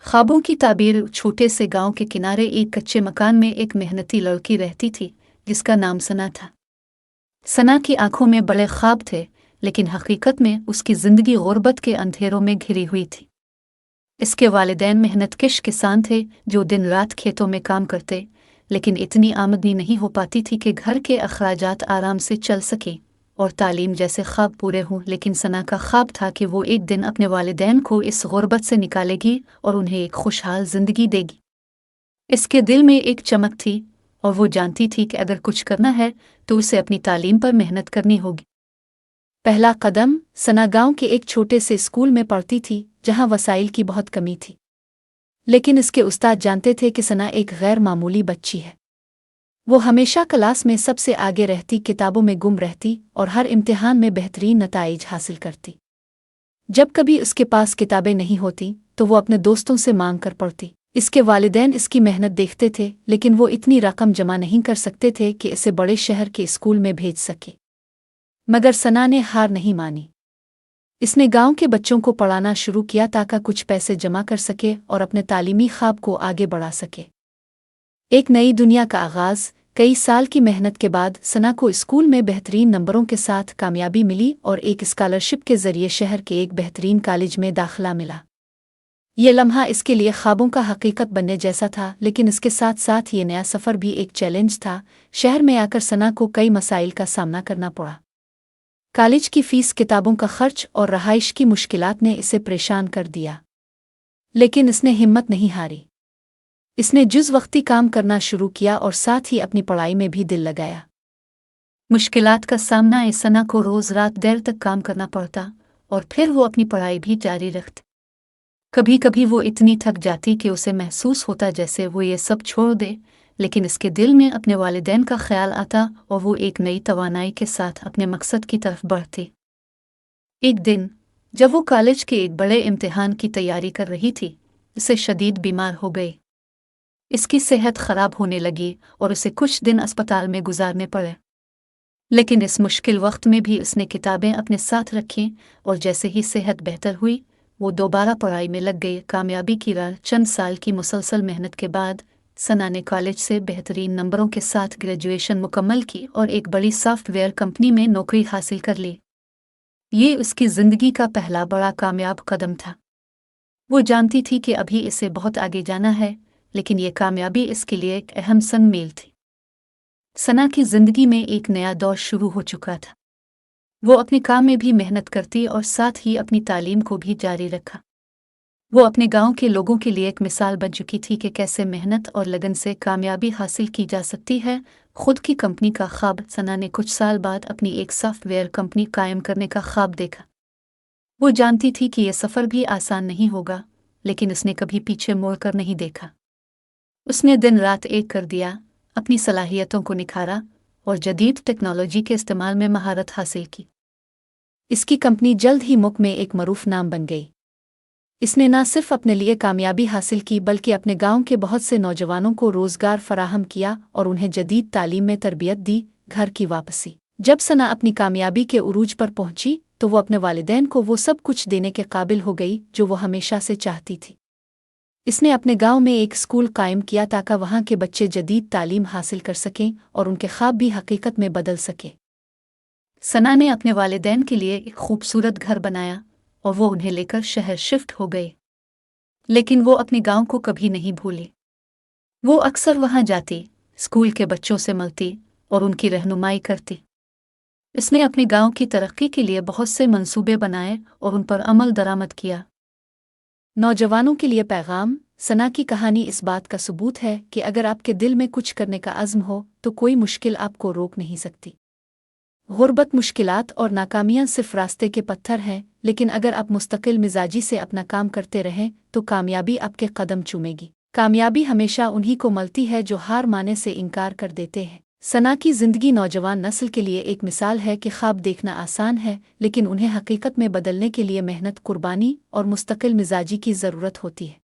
ख्वाबों की ताबीर। छोटे से गांव के किनारे एक कच्चे मकान में एक मेहनती लड़की रहती थी जिसका नाम सना था। सना की आंखों में बड़े ख्वाब थे, लेकिन हकीकत में उसकी जिंदगी गुर्बत के अंधेरों में घिरी हुई थी। इसके वालिदैन मेहनतकश किसान थे जो दिन रात खेतों में काम करते, लेकिन इतनी आमदनी नहीं हो पाती थी कि घर के अखराजात आराम से चल सके और तालीम जैसे ख्वाब पूरे हों। लेकिन सना का ख्वाब था कि वो एक दिन अपने वालिदैन को इस गुर्बत से निकालेगी और उन्हें एक खुशहाल जिंदगी देगी। इसके दिल में एक चमक थी और वो जानती थी कि अगर कुछ करना है तो उसे अपनी तालीम पर मेहनत करनी होगी। पहला कदम। सना गांव के एक छोटे से स्कूल में पढ़ती थी जहां वसाइल की बहुत कमी थी, लेकिन इसके उस्ताद जानते थे कि सना एक गैर मामूली बच्ची है। वो हमेशा क्लास में सबसे आगे रहती, किताबों में गुम रहती और हर इम्तिहान में बेहतरीन नताइज हासिल करती। जब कभी उसके पास किताबें नहीं होती तो वो अपने दोस्तों से मांग कर पढ़ती। इसके वालिदैन इसकी मेहनत देखते थे, लेकिन वो इतनी रकम जमा नहीं कर सकते थे कि इसे बड़े शहर के स्कूल में भेज सके। मगर सना ने हार नहीं मानी। इसने गांव के बच्चों को पढ़ाना शुरू किया ताकि कुछ पैसे जमा कर सके और अपने तालीमी ख्वाब को आगे बढ़ा सके। एक नई दुनिया का आगाज। कई साल की मेहनत के बाद सना को स्कूल में बेहतरीन नंबरों के साथ कामयाबी मिली और एक स्कॉलरशिप के जरिए शहर के एक बेहतरीन कॉलेज में दाखिला मिला। ये लम्हा इसके लिए ख्वाबों का हकीकत बनने जैसा था, लेकिन इसके साथ साथ ये नया सफ़र भी एक चैलेंज था। शहर में आकर सना को कई मसाइल का सामना करना पड़ा। कॉलेज की फ़ीस, किताबों का खर्च और रहाइश की मुश्किलात ने इसे परेशान कर दिया, लेकिन इसने हिम्मत नहीं हारी। इसने जुज़ वक्ती काम करना शुरू किया और साथ ही अपनी पढ़ाई में भी दिल लगाया। मुश्किलात का सामना सना को रोज़ रात देर तक काम करना पड़ता और फिर वो अपनी पढ़ाई भी जारी रखती। कभी कभी वो इतनी थक जाती कि उसे महसूस होता जैसे वो ये सब छोड़ दे, लेकिन इसके दिल में अपने वालिदैन का ख्याल आता और वो एक नई तवानाई के साथ अपने मकसद की तरफ बढ़ती। एक दिन जब वो कॉलेज के एक बड़े इम्तिहान की तैयारी कर रही थी, इसे शदीद बीमार हो गई। इसकी सेहत खराब होने लगी और उसे कुछ दिन अस्पताल में गुजारने पड़े। लेकिन इस मुश्किल वक्त में भी उसने किताबें अपने साथ रखीं और जैसे ही सेहत बेहतर हुई वो दोबारा पढ़ाई में लग गई। कामयाबी की राह। चंद साल की मुसलसल मेहनत के बाद सना ने कॉलेज से बेहतरीन नंबरों के साथ ग्रेजुएशन मुकम्मल की और एक बड़ी सॉफ्टवेयर कंपनी में नौकरी हासिल कर ली। ये उसकी ज़िंदगी का पहला बड़ा कामयाब कदम था। वो जानती थी कि अभी इसे बहुत आगे जाना है, लेकिन ये कामयाबी इसके लिए एक अहम संग मील थी। सना की ज़िंदगी में एक नया दौर शुरू हो चुका था। वो अपने काम में भी मेहनत करती और साथ ही अपनी तालीम को भी जारी रखा। वो अपने गांव के लोगों के लिए एक मिसाल बन चुकी थी कि कैसे मेहनत और लगन से कामयाबी हासिल की जा सकती है। खुद की कंपनी का ख्वाब। सना ने कुछ साल बाद अपनी एक सॉफ्टवेयर कंपनी कायम करने का ख्वाब देखा। वो जानती थी कि यह सफ़र भी आसान नहीं होगा, लेकिन उसने कभी पीछे मुड़कर नहीं देखा। उसने दिन रात एक कर दिया, अपनी सलाहियतों को निखारा और जदीद टेक्नोलॉजी के इस्तेमाल में महारत हासिल की। इसकी कंपनी जल्द ही मुल्क में एक मरूफ नाम बन गई। इसने न सिर्फ अपने लिए कामयाबी हासिल की बल्कि अपने गांव के बहुत से नौजवानों को रोज़गार फराहम किया और उन्हें जदीद तालीम में तरबियत दी। घर की वापसी। जब सना अपनी कामयाबी के उरूज पर पहुंची तो वो अपने वालिदैन को वो सब कुछ देने के काबिल हो गई जो वो हमेशा से चाहती थी। इसने अपने गांव में एक स्कूल कायम किया ताकि वहां के बच्चे जदीद तालीम हासिल कर सकें और उनके ख्वाब भी हकीकत में बदल सके। सना ने अपने वालिदैन के लिए एक खूबसूरत घर बनाया और वो उन्हें लेकर शहर शिफ्ट हो गए, लेकिन वो अपने गांव को कभी नहीं भूली। वो अक्सर वहां जाती, स्कूल के बच्चों से मिलती और उनकी रहनुमाई करती। इसने अपने गांव की तरक्की के लिए बहुत से मंसूबे बनाए और उन पर अमल दरामद किया। नौजवानों के लिए पैगाम। सना की कहानी इस बात का सबूत है कि अगर आपके दिल में कुछ करने का अज़्म हो तो कोई मुश्किल आपको रोक नहीं सकती। गुर्बत, मुश्किलात और नाकामियां सिर्फ रास्ते के पत्थर हैं, लेकिन अगर आप मुस्तकिल मिजाजी से अपना काम करते रहें तो कामयाबी आपके कदम चूमेगी। कामयाबी हमेशा उन्हीं को मिलती है जो हार माने से इनकार कर देते हैं। सना की ज़िंदगी नौजवान नस्ल के लिए एक मिसाल है कि ख्वाब देखना आसान है, लेकिन उन्हें हकीकत में बदलने के लिए मेहनत, कुर्बानी और मुस्तकिल मिजाजी की ज़रूरत होती है।